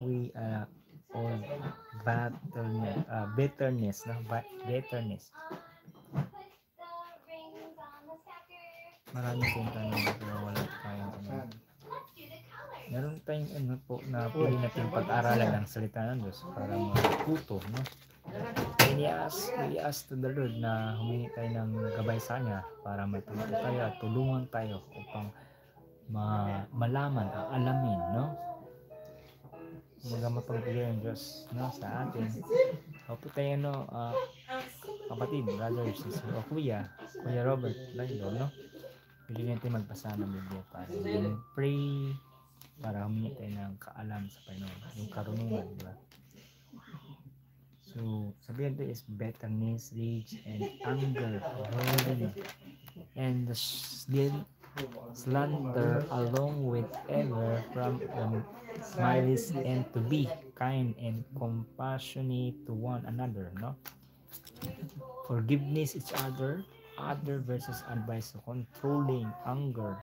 we all bitterness, no? Bitterness. Marami pong tanong pero wala tayong ano. Meron tayong ano po na pili natin pag-aralan ng salita ng Diyos para matuto, no? We ask to the Lord na humingi tayo ng gabay sa Kanya para matuto tayo at tulungan tayo upang malaman, alamin, no? Mga mapagbigay ng Diyos, no, sa atin. Opo tayo, no, kapatid, brother, sister, o Kuya Robert, Lando, no? Pili natin magbasa ng Biblia para pray, para humingi tayo ng kaalam sa Panginoon, yung karunungan, di ba? So, sabihin ito is bitterness, rage, and anger, rolling, and the slander along with ever from the malice, and to be kind and compassionate to one another, no? Forgiveness each other versus advice, so controlling anger,